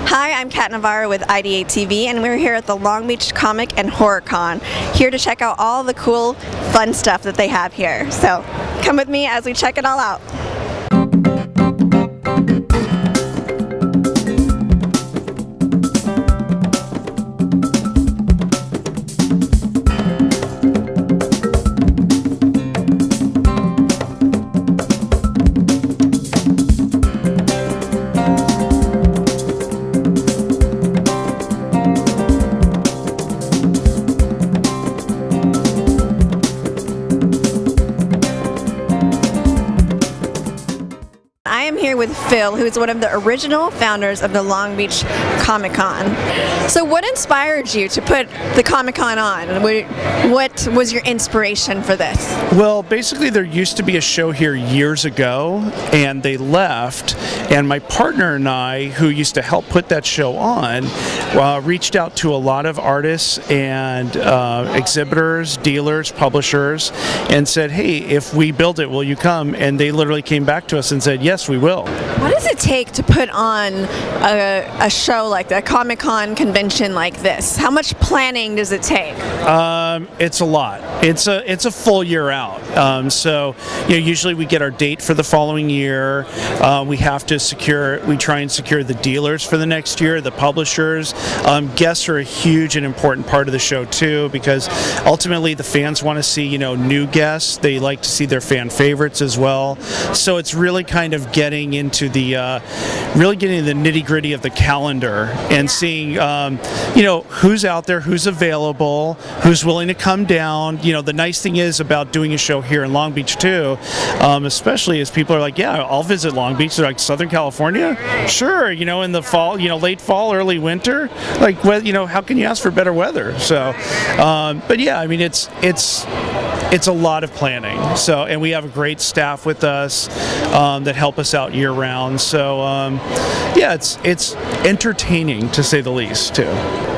Hi, I'm Cat Navarro with IdeateTV, and we're here at the Long Beach Comic and Horror Con, here to check out all the cool, fun stuff that they have here. So come with me as we check it all out. I am here with Phil, who is one of the original founders of the Long Beach Comic Con. So what inspired you to put the Comic Con on? What was your inspiration for this? Well, basically there used to be a show here years ago, and they left, and my partner and I, who used to help put that show on, reached out to a lot of artists and exhibitors, dealers, publishers, and said, hey, if we build it, will you come? And they literally came back to us and said, yes, we will. What does it take to put on a show like that, a Comic-Con convention like this? How much planning does it take? It's a lot. It's a full year out. So usually we get our date for the following year. We try and secure the dealers for the next year, the publishers. Guests are a huge and important part of the show too, because ultimately the fans want to see new guests. They like to see their fan favorites as well. So it's really kind of getting into the nitty-gritty of the calendar and seeing who's out there, who's available, who's willing to come down. The nice thing is about doing a show here in Long Beach too, especially as people are like, yeah, I'll visit Long Beach. They're like, Southern California? Sure, in the fall, late fall, early winter, like, how can you ask for better weather? So, but yeah, I mean, it's a lot of planning. So, and we have a great staff with us that help us out year round. So, yeah, it's entertaining to say the least too.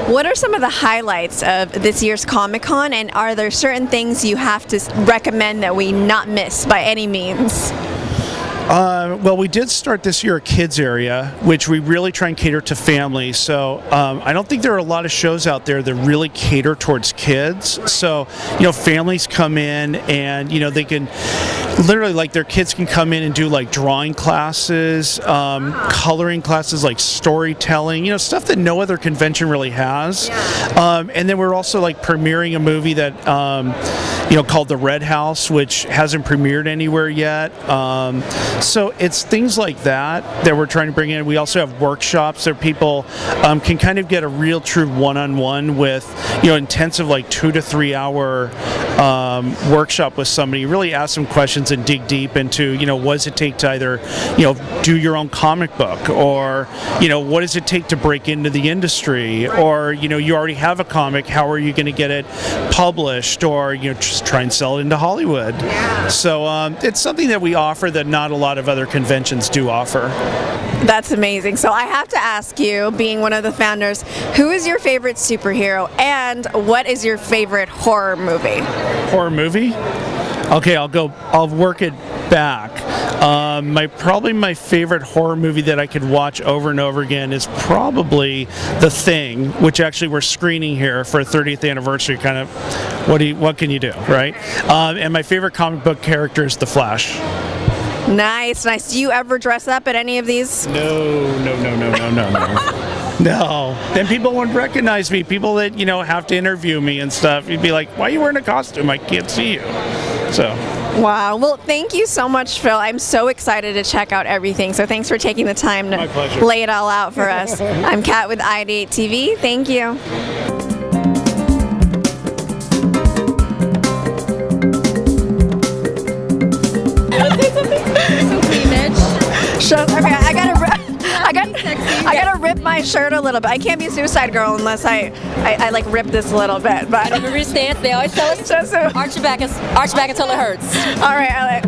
What are some of the highlights of this year's Comic-Con, and are there certain things you have to recommend that we not miss by any means? Well, we did start this year a kids area, which we really try and cater to families. So I don't think there are a lot of shows out there that really cater towards kids. So, families come in and, they can literally, like, their kids can come in and do like drawing classes, coloring classes, like storytelling, stuff that no other convention really has. And then we're also like premiering a movie that, called The Red House, which hasn't premiered anywhere yet. So it's things like that we're trying to bring in. We also have workshops where people can kind of get a real true one-on-one with, intensive like 2 to 3 hour workshop with somebody. Really ask them questions and dig deep into, what does it take to either, do your own comic book, or, what does it take to break into the industry, or, you already have a comic, how are you going to get it published, or, just try and sell it into Hollywood. So it's something that we offer that not a lot of other conventions do offer. That's amazing. So I have to ask you, being one of the founders, who is your favorite superhero, and what is your favorite horror movie? Horror movie? Okay, I'll work it back. Probably my favorite horror movie that I could watch over and over again is probably The Thing, which actually we're screening here for a 30th anniversary. Kind of, what can you do, right? And my favorite comic book character is The Flash. Nice. Do you ever dress up at any of these? No. No. Then people won't recognize me. People that, have to interview me and stuff. You'd be like, why are you wearing a costume? I can't see you. So. Wow. Well, thank you so much, Phil. I'm so excited to check out everything. So thanks for taking the time to lay it all out for us. I'm Kat with IdeateTV. Thank you. Okay, I gotta rip my shirt a little bit. I can't be Suicide Girl unless I like rip this a little bit. But remember your stance. They always tell us arch your back until it hurts. All right.